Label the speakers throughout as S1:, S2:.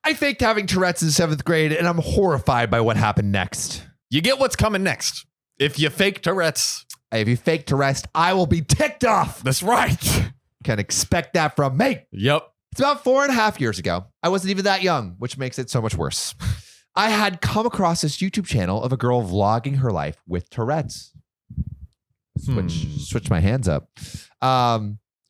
S1: I faked having Tourette's in 7th grade, and I'm horrified by what happened next.
S2: You get what's coming next. If you fake Tourette's.
S1: If you fake Tourette's, I will be ticked off.
S2: That's right.
S1: Can expect that from me.
S2: Yep.
S1: It's about 4.5 years ago. I wasn't even that young, which makes it so much worse. I had come across this YouTube channel of a girl vlogging her life with Tourette's. Switch my hands up.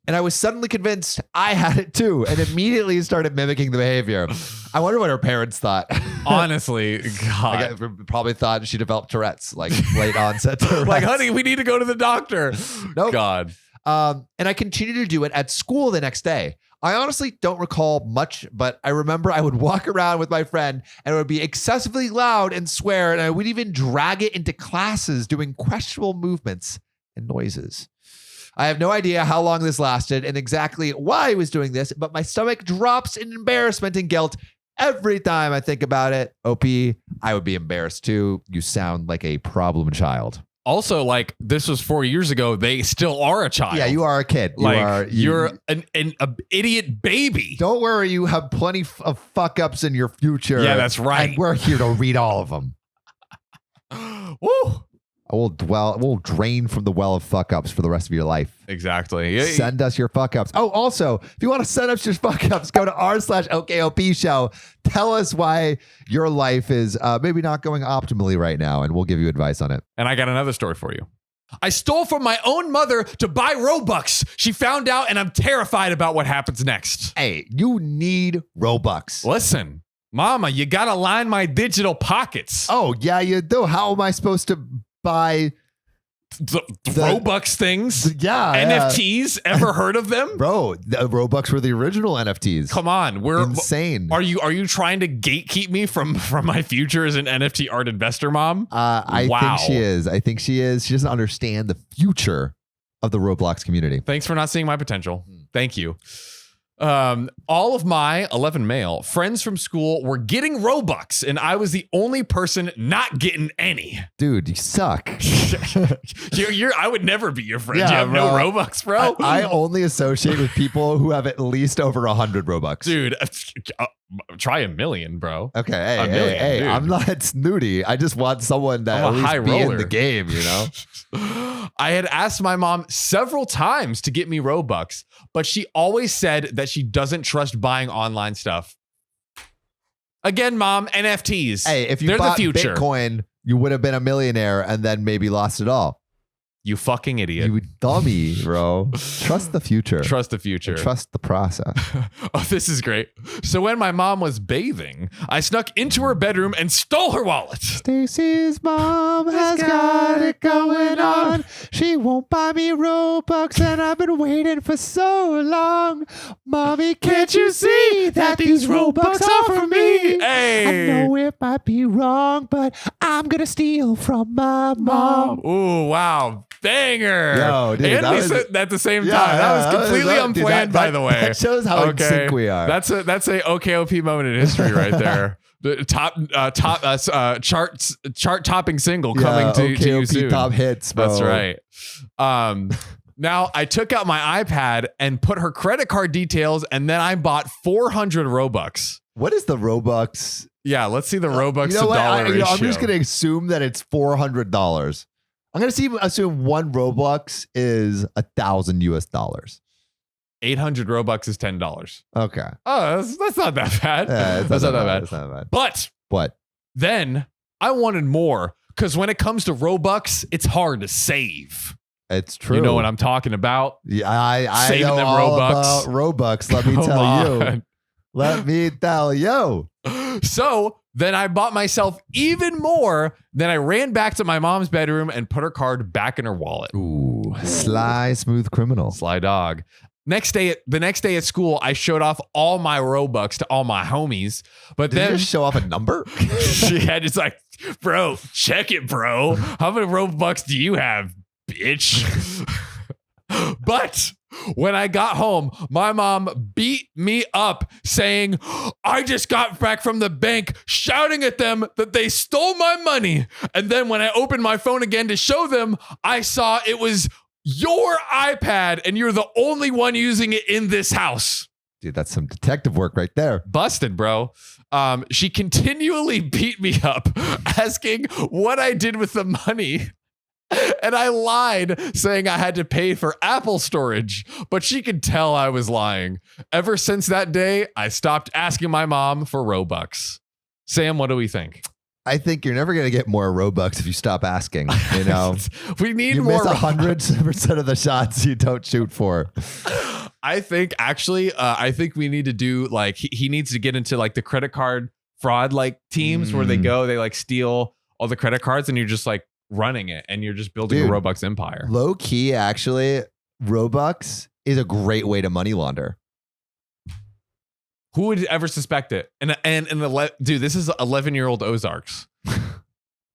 S1: And I was suddenly convinced I had it too, and immediately started mimicking the behavior. I wonder what her parents thought.
S2: Honestly, God.
S1: Probably thought she developed Tourette's, like late onset Tourette's.
S2: Like, honey, we need to go to the doctor.
S1: Nope.
S2: God.
S1: And I continued to do it at school the next day. I honestly don't recall much, but I remember I would walk around with my friend and it would be excessively loud and swear, and I would even drag it into classes doing questionable movements and noises. I have no idea how long this lasted and exactly why I was doing this, but my stomach drops in embarrassment and guilt every time I think about it. OP, I would be embarrassed too. You sound like a problem child.
S2: Also, like, this was 4 years ago. They still are a child.
S1: Yeah, you are a kid.
S2: You're an idiot baby.
S1: Don't worry, you have plenty of fuck ups in your future.
S2: Yeah, that's right.
S1: And we're here to read all of them.
S2: Woo.
S1: We'll drain from the well of fuck ups for the rest of your life.
S2: Exactly.
S1: Send us your fuck ups. Oh, also, if you want to send us your fuck ups, go to r/OKOP show. Tell us why your life is maybe not going optimally right now, and we'll give you advice on it.
S2: And I got another story for you. I stole from my own mother to buy Robux. She found out, and I'm terrified about what happens next.
S1: Hey, you need Robux.
S2: Listen, Mama, you got to line my digital pockets.
S1: Oh, yeah, you do. How am I supposed to buy
S2: the Robux things? NFTs. Ever heard of them?
S1: Bro, the Robux were the original NFTs.
S2: Come on, we're
S1: insane.
S2: Are you trying to gatekeep me from my future as an NFT art investor, Mom?
S1: I think she is. She doesn't understand the future of the Roblox community.
S2: Thanks for not seeing my potential. Thank you. All of my 11 male friends from school were getting Robux, and I was the only person not getting any.
S1: Dude, you suck.
S2: I would never be your friend.
S1: Yeah,
S2: you have no Robux, bro.
S1: I only associate with people who have at least over 100 Robux.
S2: Dude, try 1 million, bro.
S1: Okay,
S2: Hey,
S1: I'm not snooty. I just want someone that at least be in the game, you know?
S2: I had asked my mom several times to get me Robux, but she always said that she doesn't trust buying online stuff. Again, Mom, NFTs.
S1: Hey, if you bought Bitcoin, you would have been a millionaire and then maybe lost it all.
S2: You fucking idiot.
S1: You dummy, bro. Trust the future.
S2: Trust the future.
S1: Trust the process.
S2: Oh, this is great. So when my mom was bathing, I snuck into her bedroom and stole her wallet.
S1: Stacy's mom has got it going on. She won't buy me Robux and I've been waiting for so long. Mommy, can't you see that these Robux are for me?
S2: Hey.
S1: I know it might be wrong, but I'm going to steal from my mom.
S2: Ooh, wow. Banger.
S1: Yo, dude,
S2: and we said at the same time. That was completely unplanned, by the way.
S1: That shows how in sync we are.
S2: That's a OKOP moment in history right there. The chart topping single coming to you soon.
S1: Top hits, bro.
S2: That's right. Now I took out my iPad and put her credit card details, and then I bought 400 Robux.
S1: What is the Robux?
S2: Yeah, let's see the Robux to dollar ratio.
S1: I'm just going to assume that it's $400. I'm going to assume one Robux is $1,000 US.
S2: 800 Robux is $10.
S1: Okay.
S2: Oh, that's not that bad.
S1: Yeah,
S2: that's not that bad.
S1: That's not bad.
S2: But
S1: what?
S2: Then I wanted more, because when it comes to Robux, it's hard to save.
S1: It's true.
S2: You know what I'm talking about?
S1: Yeah, I
S2: saving
S1: know
S2: them
S1: all
S2: Robux.
S1: about Robux. Let me tell you. Let me tell you.
S2: So then I bought myself even more. Then I ran back to my mom's bedroom and put her card back in her wallet.
S1: Ooh, sly, smooth criminal.
S2: Sly dog. The next day at school, I showed off all my Robux to all my homies. But
S1: Did
S2: then
S1: you just show off a number?
S2: Yeah, just like, bro, check it, bro. How many Robux do you have, bitch? But when I got home, my mom beat me up saying, I just got back from the bank shouting at them that they stole my money. And then when I opened my phone again to show them, I saw it was your iPad and you're the only one using it in this house.
S1: Dude, that's some detective work right there.
S2: Busted, bro. She continually beat me up, asking what I did with the money. And I lied, saying I had to pay for Apple storage, but she could tell I was lying. Ever since that day, I stopped asking my mom for Robux. Sam, what do we think?
S1: I think you're never going to get more Robux if you stop asking. You know,
S2: we need
S1: you
S2: more.
S1: Miss 100% of the shots you don't shoot for.
S2: I think actually, I think we need to do like he needs to get into like the credit card fraud like teams where they like steal all the credit cards and you're just like running it and you're just building a Robux empire.
S1: Low key, actually, Robux is a great way to money launder.
S2: Who would ever suspect it? Dude, this is 11-year-old Ozarks.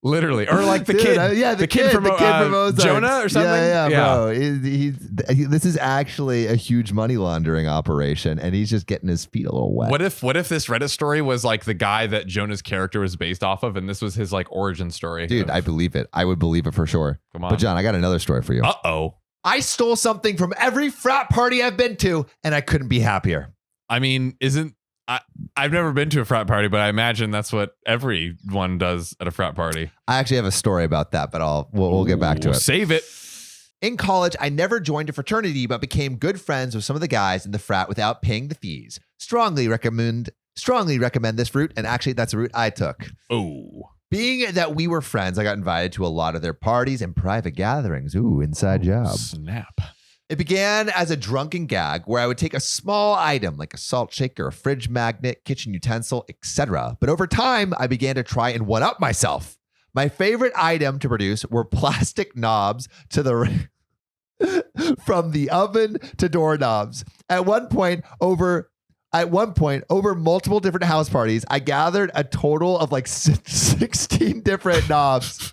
S2: Literally. Or like the kid. The kid from Ozarks. Jonah or something?
S1: Yeah, bro. This is actually a huge money laundering operation, and he's just getting his feet a little wet.
S2: What if this Reddit story was like the guy that Jonah's character was based off of, and this was his like origin story?
S1: Dude, I believe it. I would believe it for sure.
S2: Come on.
S1: But John, I got another story for you.
S2: Uh-oh.
S1: I stole something from every frat party I've been to, and I couldn't be happier.
S2: I mean, I've never been to a frat party, but I imagine that's what everyone does at a frat party.
S1: I actually have a story about that, but we'll get back to it.
S2: Save it.
S1: In college, I never joined a fraternity, but became good friends with some of the guys in the frat without paying the fees. Strongly recommend this route, and actually that's a route I took.
S2: Oh.
S1: Being that we were friends, I got invited to a lot of their parties and private gatherings. Ooh, inside job.
S2: Snap.
S1: It began as a drunken gag where I would take a small item like a salt shaker, a fridge magnet, kitchen utensil, etc. But over time, I began to try and one-up myself. My favorite item to produce were plastic knobs from the oven to doorknobs. At one point, over multiple different house parties, I gathered a total of like 16 different knobs.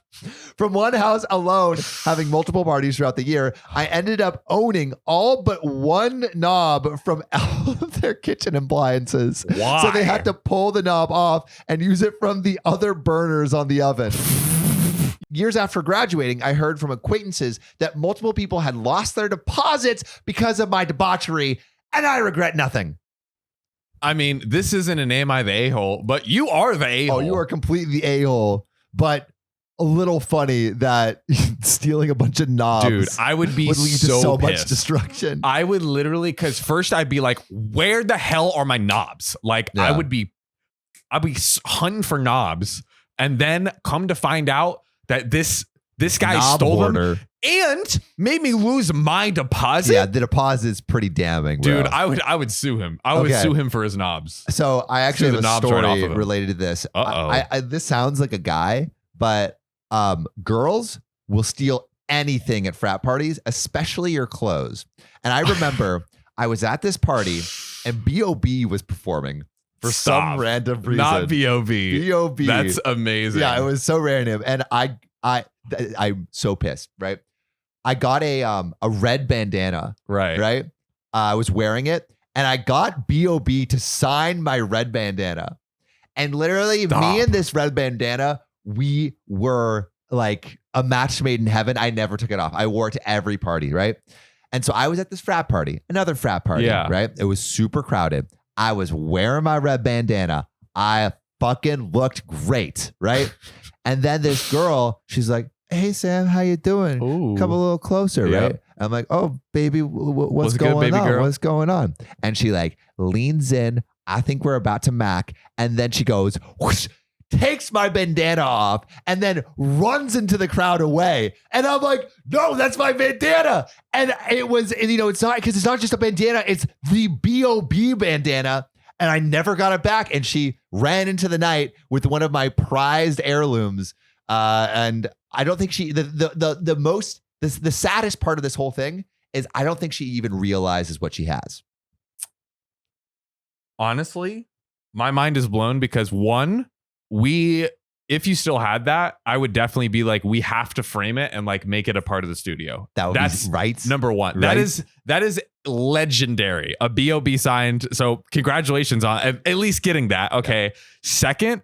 S1: From one house alone, having multiple parties throughout the year, I ended up owning all but one knob from all of their kitchen appliances.
S2: Why?
S1: So they had to pull the knob off and use it from the other burners on the oven. Years after graduating, I heard from acquaintances that multiple people had lost their deposits because of my debauchery, and I regret nothing.
S2: I mean, this isn't an Am I the A-hole, but you are the A-hole.
S1: Oh, you are completely the A-hole, but a little funny that stealing a bunch of knobs,
S2: dude, I would be
S1: would lead to so
S2: pissed.
S1: much destruction.
S2: I would literally, because first I'd be like, where the hell are my knobs? Like I'd be hunting for knobs, and then come to find out that this guy stole them and made me lose my deposit.
S1: Yeah, the deposit is pretty damning, bro.
S2: Dude, I would sue him. I would sue him for his knobs.
S1: So I actually have a story
S2: right
S1: related to this.
S2: Uh-oh.
S1: This sounds like a guy, but girls will steal anything at frat parties, especially your clothes. And I remember I was at this party and B.O.B. was performing for some random reason.
S2: Not B.O.B.
S1: B.O.B.
S2: That's amazing.
S1: Yeah, it was so random. And I'm so pissed, right? I got a red bandana, right? I was wearing it, and I got B.O.B. to sign my red bandana. And literally, me and this red bandana, we were like a match made in heaven. I never took it off. I wore it to every party, right? And so I was at this frat party, another frat party, right? It was super crowded. I was wearing my red bandana. I fucking looked great, right? And then this girl, she's like, "Hey, Sam, how you doing?
S2: Ooh.
S1: Come a little closer," right? I'm like, "Oh, baby, what's going on? What's going on?" And she like leans in. I think we're about to mac. And then she goes, whoosh, takes my bandana off, and then runs into the crowd away. And I'm like, "No, that's my bandana." And it was, and, it's not, because it's not just a bandana, it's the B.O.B. bandana. And I never got it back. And she ran into the night with one of my prized heirlooms. And I don't think she, the saddest part of this whole thing is I don't think she even realizes what she has.
S2: Honestly, my mind is blown because one, if you still had that, I would definitely be like, we have to frame it and like make it a part of the studio.
S1: That's right.
S2: Number one.
S1: Right?
S2: That is legendary. A B.O.B. signed. So congratulations on at least getting that. Okay. Yeah. Second,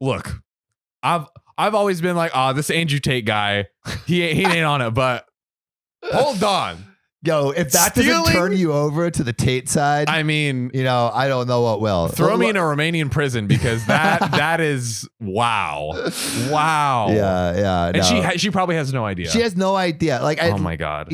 S2: look, I've always been like, this Andrew Tate guy, he ain't on it, but hold on.
S1: Yo, if that doesn't turn you over to the Tate side,
S2: I mean,
S1: I don't know what will.
S2: Throw me in a Romanian prison because that is wow.
S1: Yeah.
S2: And she probably has no idea.
S1: She has no idea. Like,
S2: oh my God.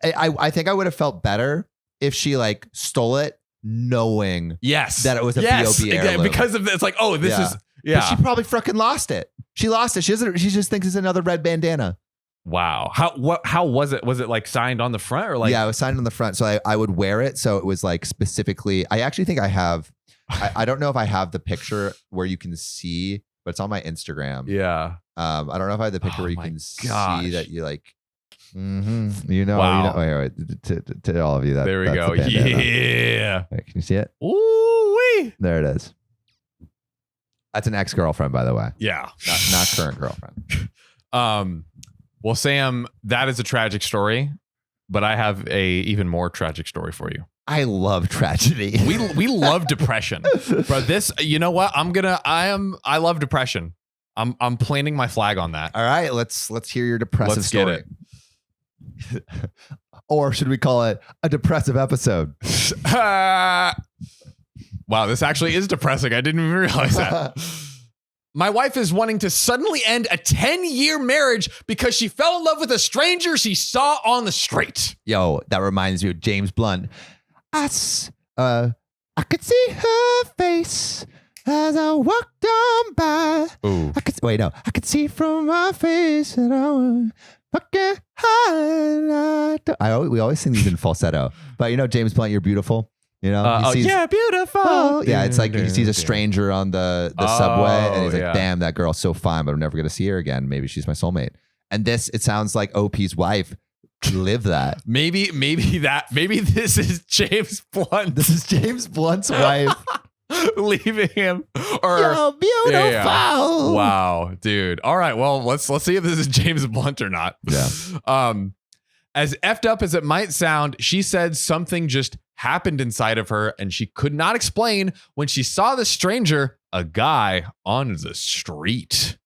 S1: I think I would have felt better if she like stole it, knowing that it was a B.O.B. heirloom.
S2: Because of this, like, oh, this is
S1: But she probably freaking lost it. She lost it. She just thinks it's another red bandana.
S2: Wow. How was it? Was it like signed on the front or like?
S1: Yeah, it was signed on the front. So I would wear it. So it was like specifically, I actually think I have, I don't know if I have the picture where you can see, but it's on my Instagram.
S2: Yeah.
S1: I don't know if I have the picture where you can see that you like,
S2: wow.
S1: wait, to all of you.
S2: There we go. Yeah.
S1: Wait, can you see it?
S2: Ooh-wee.
S1: There it is. That's an ex-girlfriend, by the way.
S2: Yeah.
S1: Not current girlfriend.
S2: Well, Sam, that is a tragic story, but I have a even more tragic story for you.
S1: I love tragedy.
S2: We love depression. Bro, this, you know what? I love depression. I'm planting my flag on that.
S1: All right, let's hear your depressive story.
S2: Get it.
S1: Or should we call it a depressive episode?
S2: Wow, this actually is depressing. I didn't even realize that. My wife is wanting to suddenly end a 10-year marriage because she fell in love with a stranger she saw on the street.
S1: Yo, that reminds me of James Blunt. I could see her face as I walked on by.
S2: Ooh.
S1: I could see from her face that I was fucking high. We always sing these in falsetto, but James Blunt, You're Beautiful.
S2: Yeah, beautiful.
S1: Yeah, it's like he sees a stranger on the subway, and he's like, "Damn, that girl's so fine, but I'm never gonna see her again. Maybe she's my soulmate." And it sounds like OP's wife lived that.
S2: Maybe this is James Blunt.
S1: This is James Blunt's wife
S2: leaving him. Or
S1: You're beautiful.
S2: Yeah. Wow, dude. All right, well, let's see if this is James Blunt or not.
S1: Yeah.
S2: As effed up as it might sound, she said something just happened inside of her and she could not explain when she saw the stranger, a guy on the street.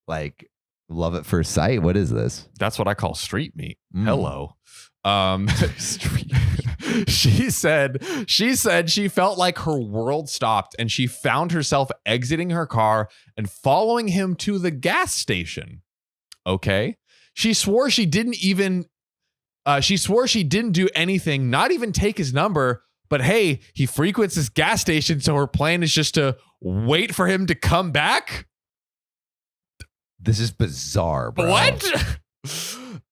S1: Like love at first sight. What is this?
S2: That's what I call street meat. Hello. She said she felt like her world stopped and she found herself exiting her car and following him to the gas station. Okay. She swore she didn't do anything, not even take his number, but hey, he frequents this gas station, so her plan is just to wait for him to come back?
S1: This is bizarre, bro.
S2: What?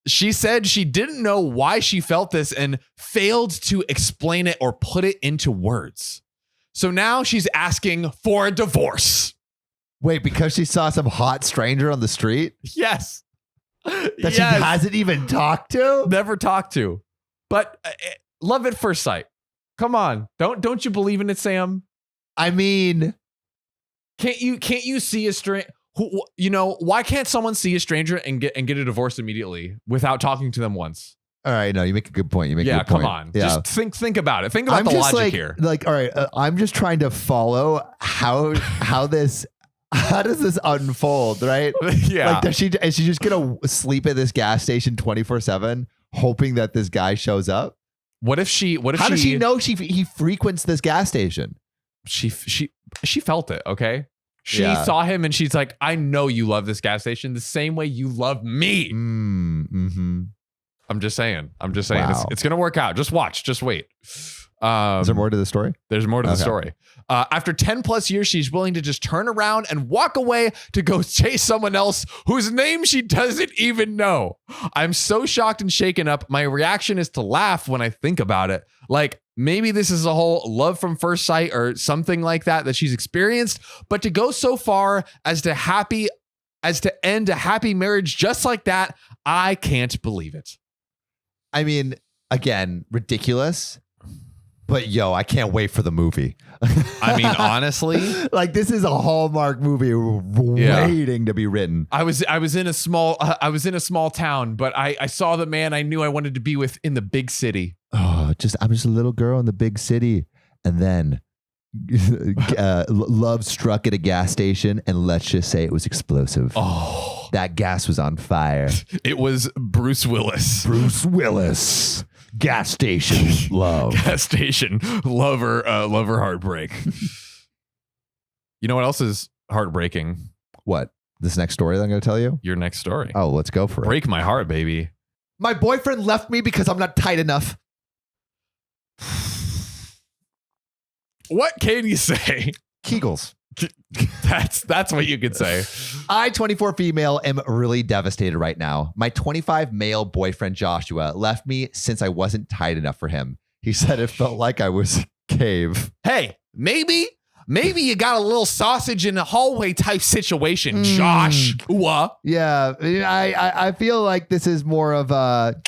S2: She said she didn't know why she felt this and failed to explain it or put it into words. So now she's asking for a divorce.
S1: Wait, because she saw some hot stranger on the street?
S2: Yes.
S1: That she hasn't even talked to?
S2: Never talked to. But love at first sight. Come on. Don't you believe in it, Sam?
S1: I mean,
S2: can't you see a stranger? Why can't someone see a stranger and get a divorce immediately without talking to them once?
S1: All right, no, you make a good point.
S2: Come on. Yeah. Just think about it. Think about the logic here.
S1: Like, all right, I'm just trying to follow how does this unfold, right?
S2: Yeah.
S1: Like, is she just gonna sleep at this gas station 24/7, hoping that this guy shows up?
S2: How does she
S1: know he frequents this gas station?
S2: She felt it. Okay. She saw him and she's like, I know you love this gas station the same way you love me.
S1: Mm-hmm.
S2: I'm just saying.
S1: Wow.
S2: It's gonna work out. Just watch. Just wait.
S1: Is there more to the story?
S2: There's more to the story. After 10 plus years, she's willing to just turn around and walk away to go chase someone else whose name she doesn't even know. I'm so shocked and shaken up. My reaction is to laugh when I think about it. Like, maybe this is a whole love from first sight or something like that she's experienced, but to go so far as to end a happy marriage just like that, I can't believe it. I
S1: mean, again, ridiculous. But yo, I can't wait for the movie.
S2: I mean, honestly,
S1: like this is a Hallmark movie waiting to be written.
S2: I was in a small town, but I saw the man I knew I wanted to be with in the big city.
S1: Oh, I'm just a little girl in the big city, and then love struck at a gas station, and let's just say it was explosive.
S2: Oh,
S1: That gas was on fire.
S2: It was Bruce Willis.
S1: Bruce Willis. Gas station love.
S2: Gas station lover heartbreak. You know what else is heartbreaking?
S1: What? This next story that I'm going to tell you?
S2: Your next story.
S1: Oh, let's go for it.
S2: Break my heart, baby.
S1: My boyfriend left me because I'm not tight enough.
S2: What can you say?
S1: Kegels.
S2: That's what you could say.
S1: I, 24 female, am really devastated right now. My 25 male boyfriend, Joshua, left me since I wasn't tight enough for him. He said it felt like I was a cave.
S2: Hey, maybe you got a little sausage in a hallway type situation, Josh.
S1: Yeah, I feel like this is more of a...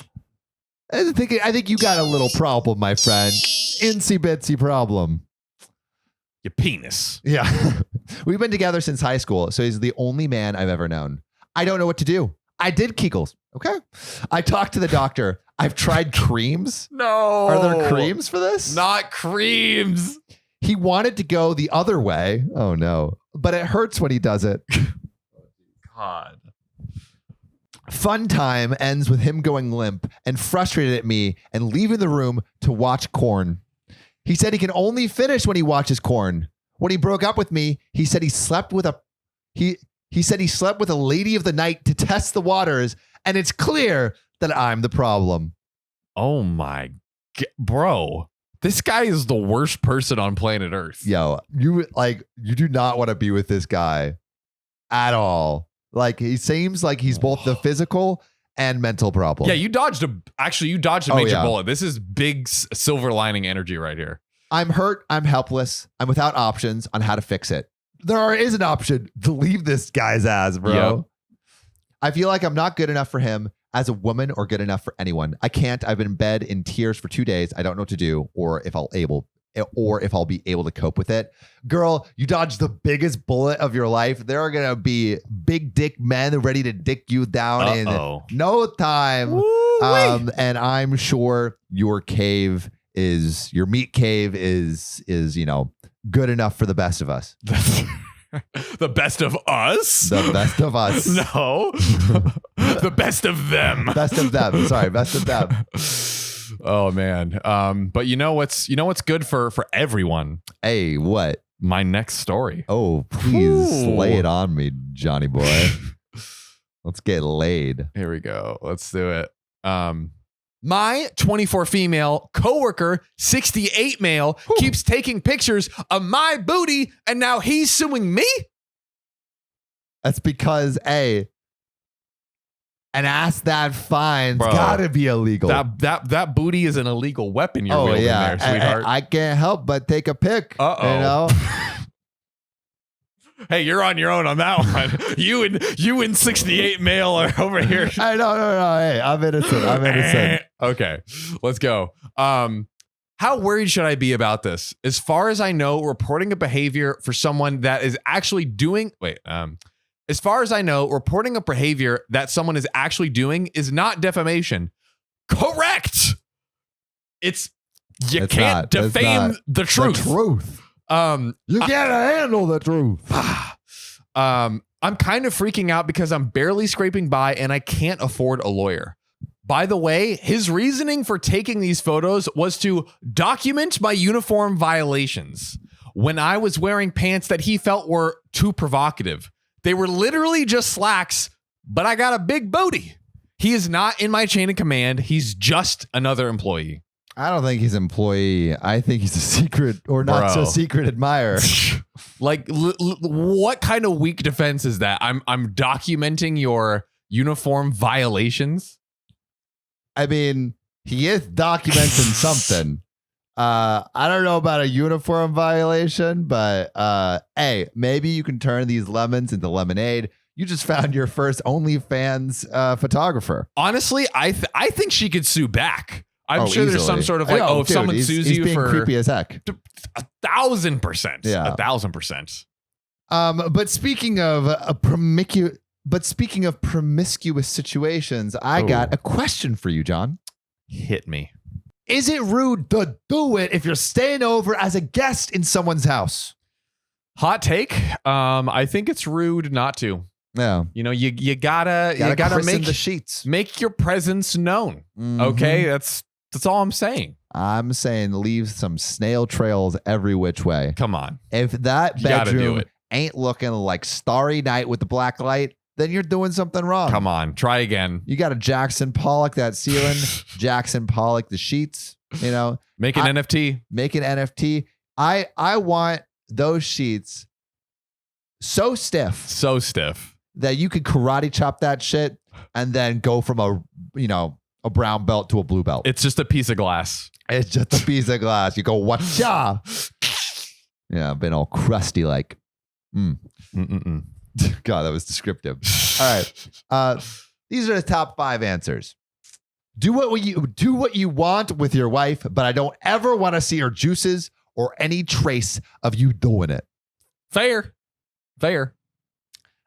S1: I think you got a little problem, my friend. Insy bitsy problem.
S2: Your penis.
S1: Yeah. We've been together since high school, so he's the only man I've ever known. I don't know what to do. I did Kegels. Okay. I talked to the doctor. I've tried creams.
S2: No.
S1: Are there creams for this?
S2: Not creams.
S1: He wanted to go the other way. Oh, no. But it hurts when he does it.
S2: God.
S1: Fun time ends with him going limp and frustrated at me and leaving the room to watch Korn. He said he can only finish when he watches Korn. When he broke up with me, he said he slept with a lady of the night to test the waters, and it's clear that I'm the problem.
S2: Oh my bro. This guy is the worst person on planet Earth.
S1: Yo, you do not want to be with this guy at all. Like, he seems like he's both the physical and mental problem.
S2: Yeah, you dodged a major bullet. This is big silver lining energy right here.
S1: I'm hurt. I'm helpless. I'm without options on how to fix it. There is an option to leave this guy's ass, bro. Yep. I feel like I'm not good enough for him as a woman or good enough for anyone. I can't. I've been in bed in tears for 2 days. I don't know what to do or if I'll be able to cope with it. Girl, you dodged the biggest bullet of your life. There are going to be big dick men ready to dick you down in no time. And I'm sure your meat cave is, good enough for the best of us.
S2: The best of us?
S1: The best of us.
S2: No. The best of them.
S1: Best of them. Sorry, best of them.
S2: Oh man. But you know what's good for everyone?
S1: Hey, what?
S2: My next story.
S1: Oh, please lay it on me, Johnny boy. Let's get laid.
S2: Here we go. Let's do it. My 24 female coworker, 68 male, keeps taking pictures of my booty, and now he's suing me?
S1: That's because an ass that fine's gotta be illegal.
S2: That booty is an illegal weapon you're wielding there, sweetheart.
S1: I can't help but take a pic.
S2: Uh-oh.
S1: You know?
S2: Hey, you're on your own on that one. You and 68 male are over here.
S1: Hey, no. Hey, I'm innocent.
S2: Okay, let's go. How worried should I be about this? As far as I know, reporting a behavior for someone that is actually doing... As far as I know, reporting a behavior that someone is actually doing is not defamation. Correct. You can't defame the truth.
S1: The truth. You can't handle the truth.
S2: I'm kind of freaking out because I'm barely scraping by and I can't afford a lawyer. By the way, his reasoning for taking these photos was to document my uniform violations when I was wearing pants that he felt were too provocative. They were literally just slacks, but I got a big booty. He is not in my chain of command. He's just another employee.
S1: I don't think he's an employee. I think he's a secret or not so secret admirer.
S2: Like, what kind of weak defense is that? I'm documenting your uniform violations.
S1: I mean, he is documenting something. I don't know about a uniform violation, but hey, maybe you can turn these lemons into lemonade. You just found your first OnlyFans photographer.
S2: Honestly, I think she could sue back. I'm sure
S1: easily.
S2: There's some sort of like, if someone sues you
S1: being
S2: for
S1: creepy as heck.
S2: 1,000%.
S1: Yeah.
S2: 1,000%.
S1: But speaking of promiscuous situations, I got a question for you, John.
S2: Hit me.
S1: Is it rude to do it if you're staying over as a guest in someone's house?
S2: Hot take. I think it's rude not to.
S1: Yeah.
S2: You know, you gotta
S1: christen
S2: make
S1: the sheets.
S2: make your presence known.
S1: Mhm.
S2: Okay, that's all I'm saying.
S1: I'm saying leave some snail trails every which way.
S2: Come on,
S1: If that
S2: You gotta do
S1: bedroom
S2: it.
S1: ain't looking like Starry Night with the black light, then you're doing something wrong.
S2: come on, try again.
S1: You got to Jackson Pollock that ceiling, Jackson Pollock the sheets, you know,
S2: Make an NFT.
S1: make an NFT. I want those sheets so stiff
S2: So stiff.
S1: that you could karate chop that shit and then go from a brown belt to a blue belt.
S2: It's just a piece of glass.
S1: It's just a piece of glass. You go, whatcha? Yeah, I've been all crusty like.
S2: Mm-mm-mm.
S1: God, that was descriptive. All right. These are the top 5 answers. Do what you want with your wife, but I don't ever want to see her juices or any trace of you doing it.
S2: Fair.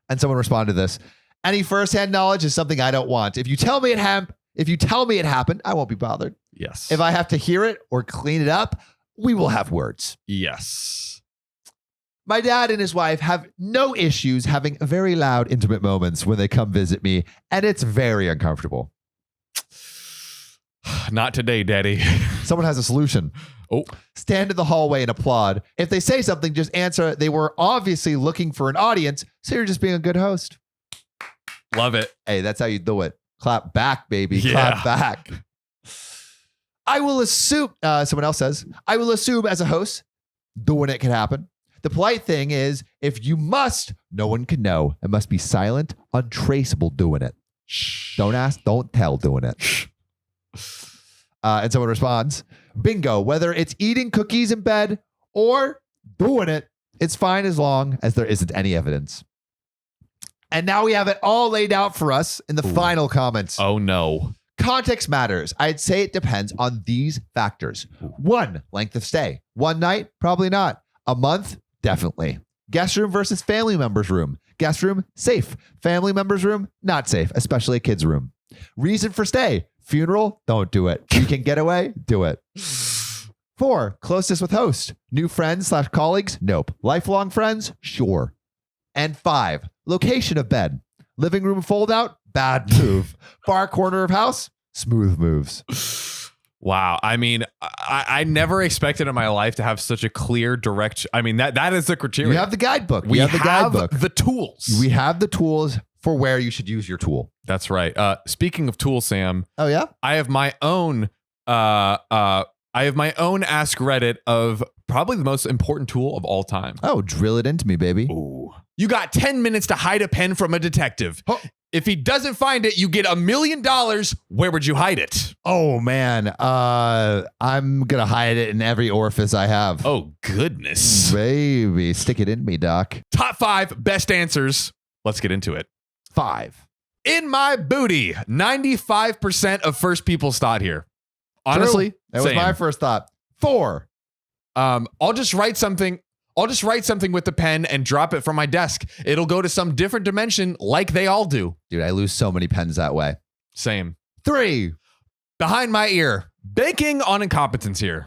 S1: And someone responded to this. Any firsthand knowledge is something I don't want. If you tell me it happened, I won't be bothered.
S2: Yes.
S1: If I have to hear it or clean it up, we will have words.
S2: Yes.
S1: My dad and his wife have no issues having very loud, intimate moments when they come visit me, and it's very uncomfortable.
S2: Not today, Daddy.
S1: Someone has a solution.
S2: Oh.
S1: Stand in the hallway and applaud. If they say something, just answer. They were obviously looking for an audience, so you're just being a good host.
S2: Love it.
S1: Hey, that's how you do it. Clap back, baby.
S2: Yeah.
S1: Clap back. I will assume, someone else says, I will assume as a host, doing it can happen. The polite thing is, if you must, no one can know. It must be silent, untraceable doing it.
S2: Shh.
S1: Don't ask, don't tell doing it. And someone responds, bingo, whether it's eating cookies in bed or doing it, it's fine as long as there isn't any evidence. And now we have it all laid out for us in the final comments.
S2: Oh, no.
S1: Context matters. I'd say it depends on these factors. 1, length of stay. 1 night, probably not. A month, definitely. Guest room versus family member's room. Guest room, safe. Family member's room, not safe, especially a kid's room. Reason for stay. Funeral, don't do it. You can get away, do it. 4, closeness with host. New friends / colleagues, nope. Lifelong friends, sure. And 5, location of bed. Living room fold out, bad move. Far corner of house, smooth moves.
S2: Wow. I mean, I never expected in my life to have such a clear, direct. I mean, that is the criteria.
S1: We have the guidebook.
S2: We have the tools.
S1: We have the tools for where you should use your tool.
S2: That's right. Speaking of tools, Sam.
S1: Oh yeah.
S2: I have my own. AskReddit of probably the most important tool of all time.
S1: Oh, drill it into me, baby.
S2: Ooh. You got 10 minutes to hide a pen from a detective.
S1: Oh.
S2: If he doesn't find it, you get $1 million. Where would you hide it?
S1: Oh man. I'm gonna hide it in every orifice I have.
S2: Oh, goodness.
S1: Baby, stick it in me, doc.
S2: Top 5 best answers. Let's get into it.
S1: 5.
S2: In my booty. 95% of first people's thought here. Honestly,
S1: True. That was
S2: same.
S1: my first thought. 4.
S2: I'll just write something with the pen and drop it from my desk. It'll go to some different dimension like they all do.
S1: Dude, I lose so many pens that way.
S2: Same.
S1: 3.
S2: Behind my ear. Banking on incompetence here.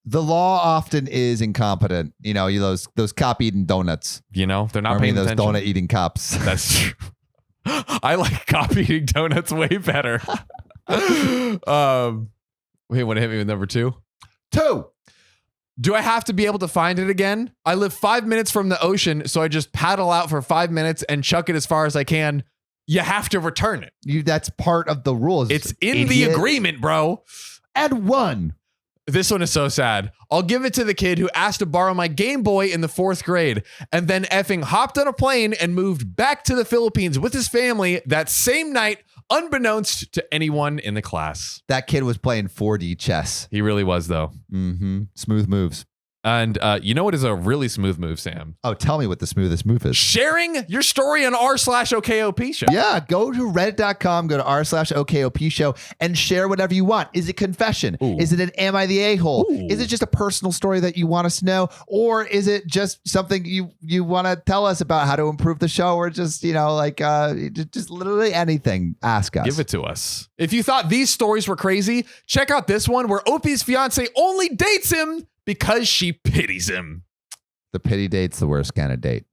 S1: The law often is incompetent. You know, those cop eating donuts.
S2: You know, they're not
S1: I mean,
S2: paying
S1: those
S2: attention.
S1: donut eating cops.
S2: That's true. I like cop eating donuts way better. Wait, want to hit me with number 2?
S1: 2.
S2: Do I have to be able to find it again? I live 5 minutes from the ocean, so I just paddle out for 5 minutes and chuck it as far as I can. You have to return it.
S1: That's part of the rules.
S2: It's in the agreement, bro.
S1: And 1.
S2: This one is so sad. I'll give it to the kid who asked to borrow my Game Boy in the 4th grade and then effing hopped on a plane and moved back to the Philippines with his family that same night, unbeknownst to anyone in the class.
S1: That kid was playing 4D chess.
S2: He really was, though.
S1: Mm-hmm. Smooth moves.
S2: And you know what is a really smooth move, Sam?
S1: Oh, tell me what the smoothest move is.
S2: Sharing your story on r/OKOP show.
S1: Yeah, go to reddit.com, go to r/OKOP show and share whatever you want. Is it confession?
S2: Ooh.
S1: Is it an am I the a-hole?
S2: Ooh.
S1: Is it just a personal story that you want us to know? Or is it just something you want to tell us about how to improve the show? Or just, just literally anything. Ask us.
S2: Give it to us. If you thought these stories were crazy, check out this one where Opie's fiance only dates him because she pities him.
S1: The pity date's the worst kind of date.